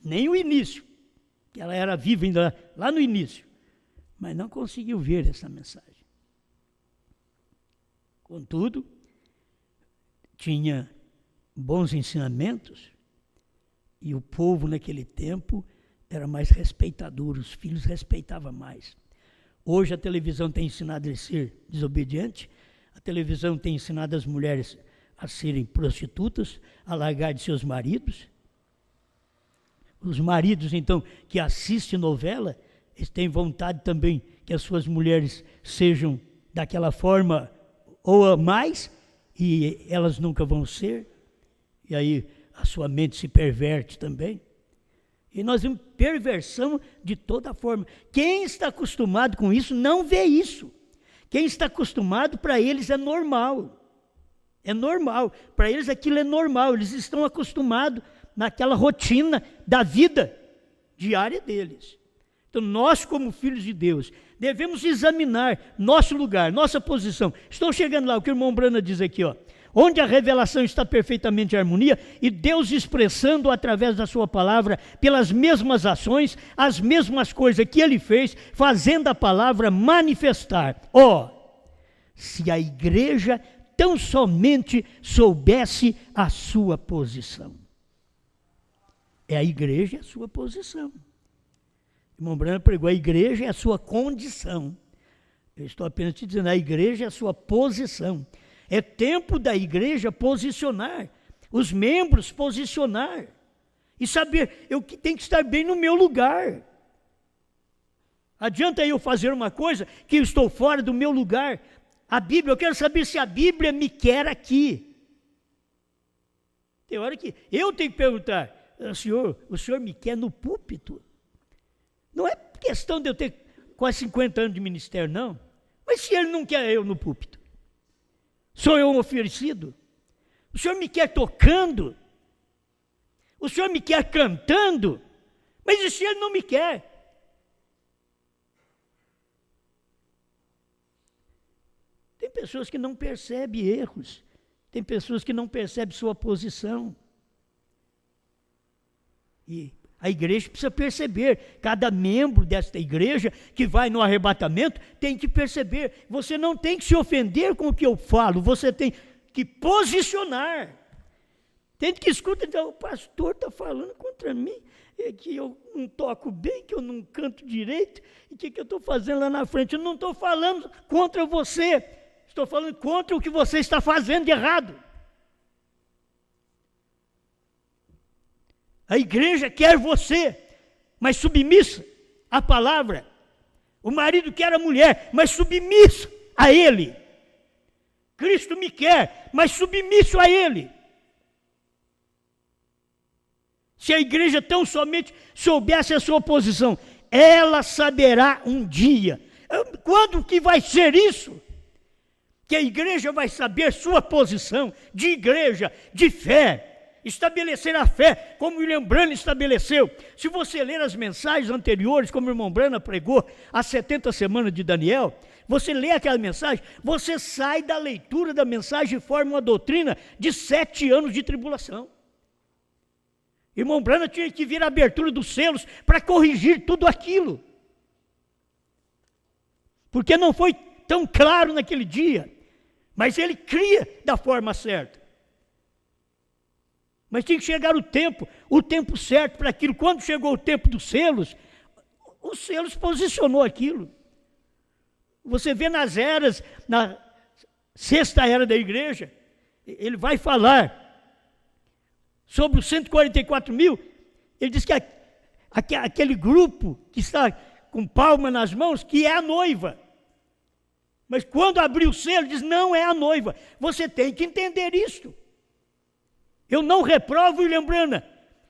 nem o início, que ela era viva ainda lá no início, mas não conseguiu ver essa mensagem. Contudo, tinha bons ensinamentos e o povo naquele tempo era mais respeitador, os filhos respeitavam mais. Hoje a televisão tem ensinado a ser desobediente, a televisão tem ensinado as mulheres a serem prostitutas, a largar de seus maridos. Os maridos, então, que assistem novela, eles têm vontade também que as suas mulheres sejam daquela forma ou a mais, e elas nunca vão ser, e aí a sua mente se perverte também. E nós vemos perversão de toda forma. Quem está acostumado com isso não vê isso. Quem está acostumado, para eles é normal. É normal. Para eles aquilo é normal. Eles estão acostumados naquela rotina da vida diária deles. Então nós, como filhos de Deus, devemos examinar nosso lugar, nossa posição. Estou chegando lá, o que o irmão Brana diz aqui, ó. Onde a revelação está perfeitamente em harmonia e Deus expressando através da sua palavra, pelas mesmas ações, as mesmas coisas que ele fez, fazendo a palavra manifestar. Se a igreja tão somente soubesse a sua posição. É a igreja a sua posição. O irmão Brana pregou, a igreja é a sua condição. Eu estou apenas te dizendo, a igreja é a sua posição. É tempo da igreja posicionar, os membros posicionar, e saber, eu tenho que estar bem no meu lugar. Adianta eu fazer uma coisa que eu estou fora do meu lugar. A Bíblia, eu quero saber se a Bíblia me quer aqui. Tem hora que eu tenho que perguntar, Senhor, o Senhor me quer no púlpito? Não é questão de eu ter quase 50 anos de ministério, não. Mas se Ele não quer eu no púlpito? Sou eu um oferecido? O Senhor me quer tocando? O Senhor me quer cantando? Mas e se Ele não me quer? Tem pessoas que não percebem erros. Tem pessoas que não percebem sua posição. E a igreja precisa perceber, cada membro desta igreja que vai no arrebatamento tem que perceber, você não tem que se ofender com o que eu falo, você tem que posicionar. Tem que escutar, então, o pastor está falando contra mim, que eu não toco bem, que eu não canto direito, e que eu estou fazendo lá na frente. Eu não estou falando contra você, estou falando contra o que você está fazendo de errado. A igreja quer você, mas submissa à palavra. O marido quer a mulher, mas submissa a ele. Cristo me quer, mas submisso a ele. Se a igreja tão somente soubesse a sua posição, ela saberá um dia. Quando que vai ser isso? Que a igreja vai saber sua posição de igreja, de fé. Estabelecer a fé, como o William Branham estabeleceu. Se você ler as mensagens anteriores, como o irmão Branham pregou, as 70 semanas de Daniel, você lê aquela mensagem, você sai da leitura da mensagem e forma uma doutrina de 7 anos de tribulação. Irmão Branham tinha que vir a abertura dos selos para corrigir tudo aquilo. Porque não foi tão claro naquele dia, mas ele cria da forma certa. Mas tinha que chegar o tempo certo para aquilo. Quando chegou o tempo dos selos, os selos posicionou aquilo. Você vê nas eras, na sexta era da igreja, ele vai falar sobre os 144 mil, ele diz que aquele grupo que está com palma nas mãos, que é a noiva. Mas quando abriu o selo, diz, não é a noiva. Você tem que entender isto. Eu não reprovo o William Branham.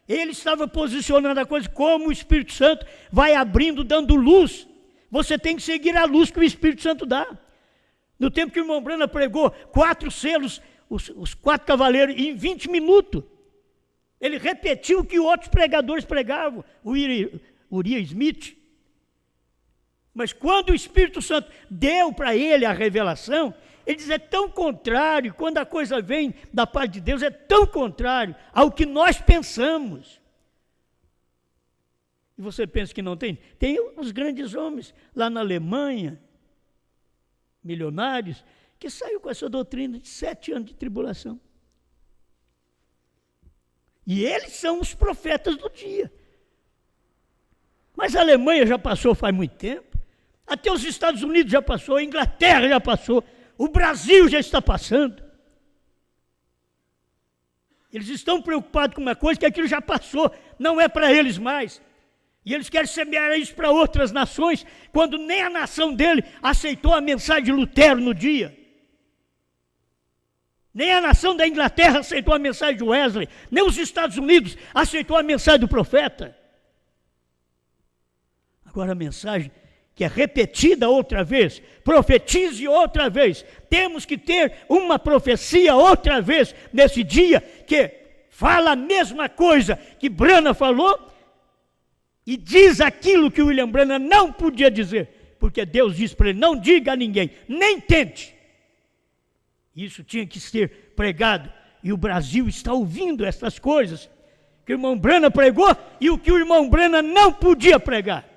Ele estava posicionando a coisa como o Espírito Santo vai abrindo, dando luz. Você tem que seguir a luz que o Espírito Santo dá. No tempo que o irmão Branham pregou 4 selos, os 4 cavaleiros, em 20 minutos, ele repetiu o que outros pregadores pregavam, o Uriah Smith. Mas quando o Espírito Santo deu para ele a revelação, ele diz, é tão contrário, quando a coisa vem da parte de Deus, é tão contrário ao que nós pensamos. E você pensa que não tem? Tem os grandes homens lá na Alemanha, milionários, que saiu com essa doutrina de 7 anos de tribulação. E eles são os profetas do dia. Mas a Alemanha já passou faz muito tempo, até os Estados Unidos já passou, a Inglaterra já passou, o Brasil já está passando. Eles estão preocupados com uma coisa que aquilo já passou, não é para eles mais. E eles querem semear isso para outras nações, quando nem a nação dele aceitou a mensagem de Lutero no dia. Nem a nação da Inglaterra aceitou a mensagem de Wesley, nem os Estados Unidos aceitou a mensagem do profeta. Agora a mensagem que é repetida outra vez, profetize outra vez. Temos que ter uma profecia outra vez nesse dia, que fala a mesma coisa que Branham falou, e diz aquilo que William Branham não podia dizer, porque Deus disse para ele, não diga a ninguém, nem tente. Isso tinha que ser pregado, e o Brasil está ouvindo essas coisas, que o irmão Branham pregou, e o que o irmão Branham não podia pregar.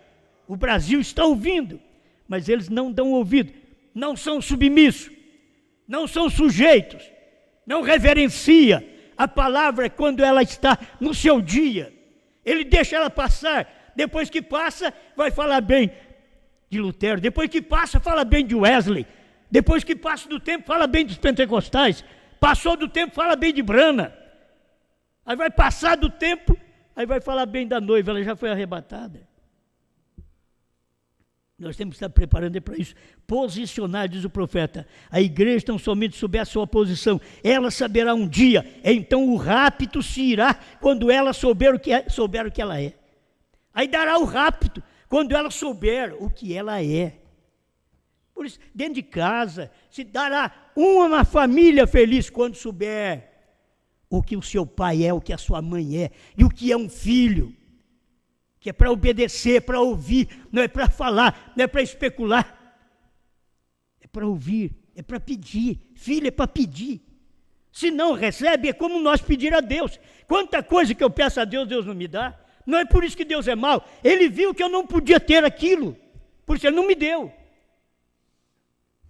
O Brasil está ouvindo, mas eles não dão ouvido, não são submissos, não são sujeitos, não reverencia a palavra quando ela está no seu dia. Ele deixa ela passar, depois que passa, vai falar bem de Lutero, depois que passa, fala bem de Wesley, depois que passa do tempo, fala bem dos pentecostais, passou do tempo, fala bem de Branham, aí vai passar do tempo, aí vai falar bem da noiva, ela já foi arrebatada. Nós temos que estar preparando para isso. Posicionar, diz o profeta. A igreja tão somente souber a sua posição. Ela saberá um dia. Então o rapto se irá quando ela souber o que ela é. Aí dará o rapto quando ela souber o que ela é. Por isso, dentro de casa, se dará uma família feliz quando souber o que o seu pai é, o que a sua mãe é, e o que é um filho. Que é para obedecer, para ouvir, não é para falar, não é para especular. É para ouvir, é para pedir. Filho é para pedir. Se não recebe, é como nós pedir a Deus. Quanta coisa que eu peço a Deus, Deus não me dá. Não é por isso que Deus é mau. Ele viu que eu não podia ter aquilo, por isso Ele não me deu.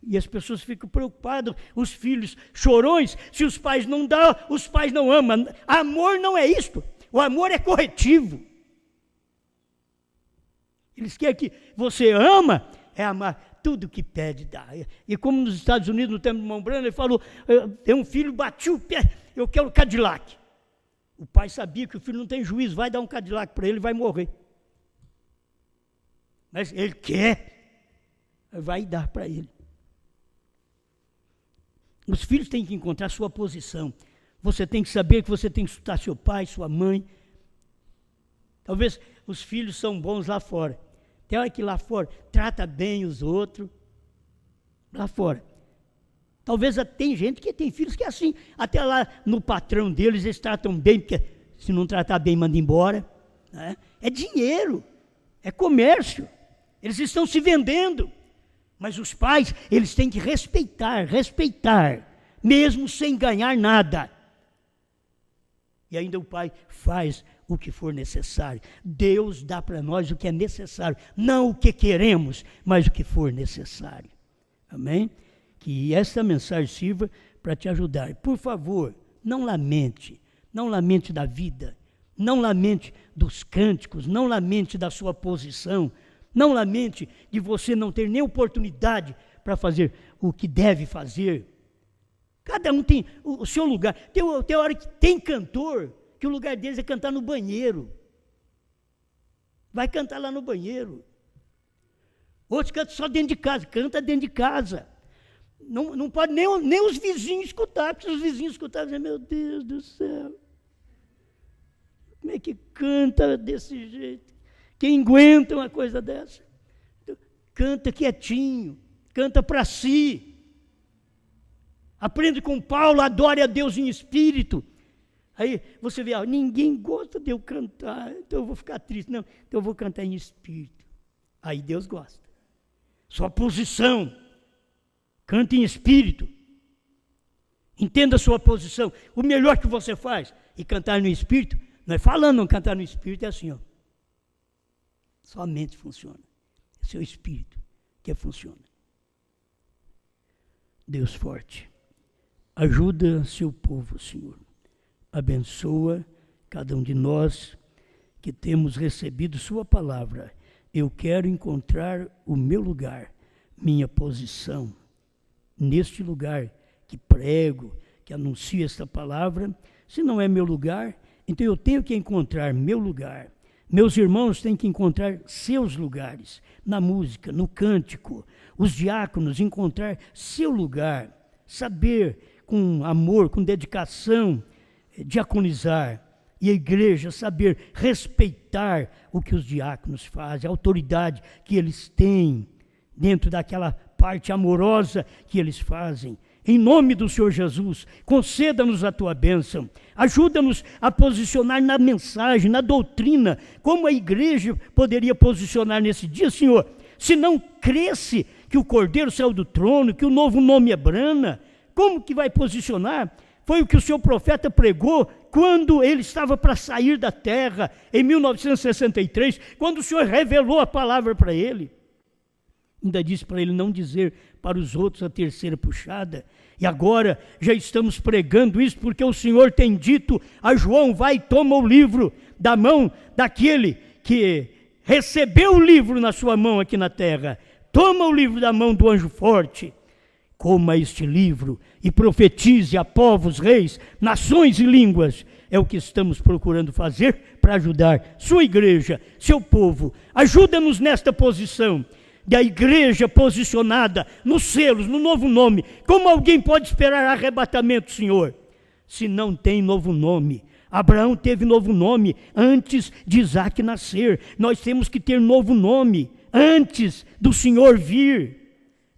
E as pessoas ficam preocupadas, os filhos chorões, se os pais não dão, os pais não amam. Amor não é isto, o amor é corretivo. Eles querem que você ama, é amar tudo que pede, dá. E como nos Estados Unidos, no tempo do irmão Branham, ele falou, tem um filho, bati o pé, eu quero um Cadillac. O pai sabia que o filho não tem juízo, vai dar um Cadillac para ele e vai morrer. Mas ele quer, vai dar para ele. Os filhos têm que encontrar a sua posição. Você tem que saber que você tem que escutar seu pai, sua mãe. Talvez os filhos são bons lá fora. Tem hora que lá fora trata bem os outros. Lá fora. Talvez tem gente que tem filhos que é assim. Até lá no patrão deles eles tratam bem, porque se não tratar bem manda embora. Né? É dinheiro. É comércio. Eles estão se vendendo. Mas os pais, eles têm que respeitar, mesmo sem ganhar nada. E ainda o pai faz o que for necessário. Deus dá para nós o que é necessário, não o que queremos, mas o que for necessário. Amém? Que essa mensagem sirva para te ajudar. Por favor, não lamente, Não lamente da vida, não lamente dos cânticos, não lamente da sua posição, não lamente de você não ter nem oportunidade para fazer o que deve fazer. Cada um tem o seu lugar. Tem hora que tem cantor, que o lugar deles é cantar no banheiro. Vai cantar lá no banheiro. Outros cantam só dentro de casa, canta dentro de casa. Não pode nem os vizinhos escutar, porque se os vizinhos escutarem, dizem, meu Deus do céu, como é que canta desse jeito? Quem aguenta uma coisa dessa? Canta quietinho, canta para si. Aprende com Paulo, adore a Deus em espírito. Aí você vê, ninguém gosta de eu cantar, então eu vou ficar triste. Não, então eu vou cantar em espírito. Aí Deus gosta. Sua posição, cante em espírito. Entenda a sua posição. O melhor que você faz e cantar no espírito, não é falando, não, cantar no espírito é assim, ó. Somente funciona. É seu espírito que funciona. Deus forte, ajuda seu povo, Senhor. Abençoa cada um de nós que temos recebido sua palavra. Eu quero encontrar o meu lugar, minha posição, neste lugar que prego, que anuncio esta palavra. Se não é meu lugar, então eu tenho que encontrar meu lugar. Meus irmãos têm que encontrar seus lugares, na música, no cântico. Os diáconos encontrar seu lugar, saber com amor, com dedicação, diaconizar. E a igreja saber respeitar o que os diáconos fazem, a autoridade que eles têm, dentro daquela parte amorosa que eles fazem. Em nome do Senhor Jesus, conceda-nos a tua bênção. Ajuda-nos a posicionar na mensagem, na doutrina, como a igreja poderia posicionar nesse dia, Senhor. Se não cresce que o Cordeiro saiu do trono, que o novo nome é Brana, como que vai posicionar? Foi o que o seu profeta pregou quando ele estava para sair da terra, em 1963, quando o Senhor revelou a palavra para ele. Ainda disse para ele não dizer para os outros a terceira puxada. E agora já estamos pregando isso porque o Senhor tem dito a João, vai e toma o livro da mão daquele que recebeu o livro na sua mão aqui na terra. Toma o livro da mão do anjo forte. Coma este livro e profetize a povos, reis, nações e línguas. É o que estamos procurando fazer para ajudar sua igreja, seu povo. Ajuda-nos nesta posição, da igreja posicionada nos selos, no novo nome. Como alguém pode esperar arrebatamento, Senhor, se não tem novo nome? Abraão teve novo nome antes de Isaac nascer. Nós temos que ter novo nome antes do Senhor vir.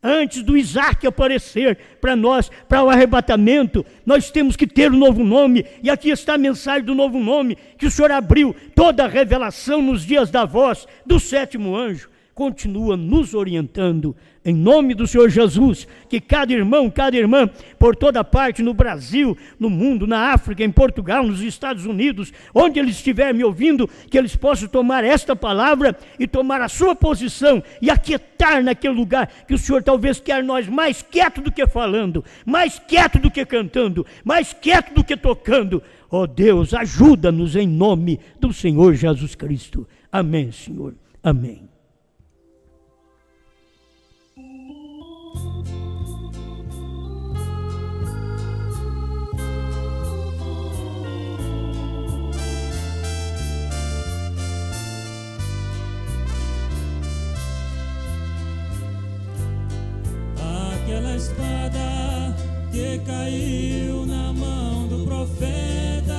Antes do Isaac aparecer para nós, para o arrebatamento, nós temos que ter um novo nome. E aqui está a mensagem do novo nome, que o Senhor abriu toda a revelação nos dias da voz do sétimo anjo. Continua nos orientando, em nome do Senhor Jesus, que cada irmão, cada irmã, por toda parte, no Brasil, no mundo, na África, em Portugal, nos Estados Unidos, onde eles estiverem me ouvindo, que eles possam tomar esta palavra e tomar a sua posição e aquietar naquele lugar que o Senhor talvez quer nós mais quieto do que falando, mais quieto do que cantando, mais quieto do que tocando. Ó Deus, ajuda-nos em nome do Senhor Jesus Cristo. Amém, Senhor. Amém. Aquela espada que caiu na mão do profeta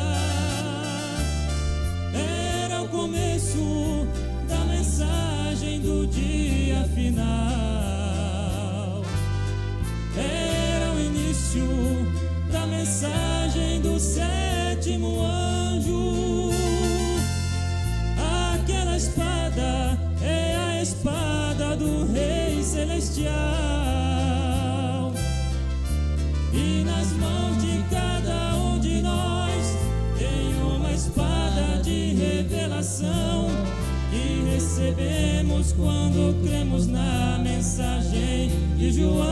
era o começo da mensagem do dia final. Era o início da mensagem do sétimo anjo. Aquela espada é a espada do Rei Celestial. E nas mãos de cada um de nós tem uma espada de revelação que recebemos quando cremos na mensagem de João.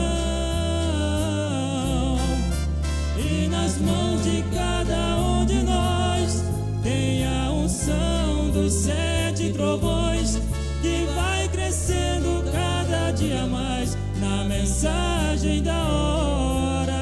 E nas mãos de cada um de nós dos 7 trovões, que vai crescendo cada dia mais na mensagem da hora.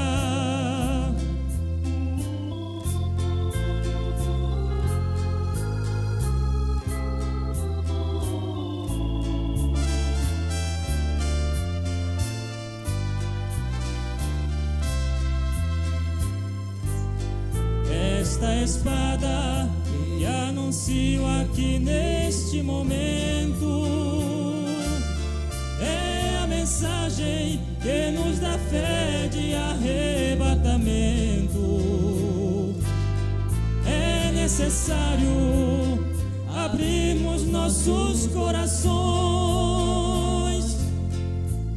Esta espada que anuncio aqui neste momento é a mensagem que nos dá fé de arrebatamento. É necessário abrirmos nossos corações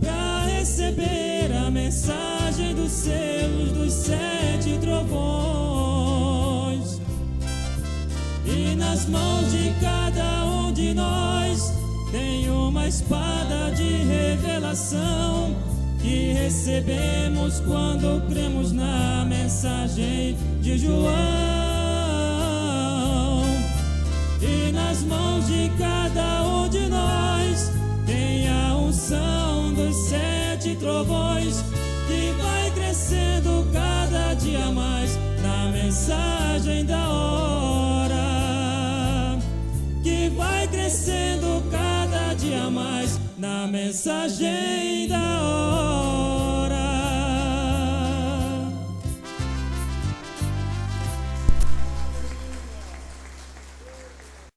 para receber a mensagem dos selos dos 7 trovões. E nas mãos de cada um de nós tem uma espada de revelação que recebemos quando cremos na mensagem de João. E nas mãos de cada um de nós tem a unção dos 7 trovões, que vai crescendo cada dia mais na mensagem da hora, que vai crescendo cada dia mais na mensagem da hora.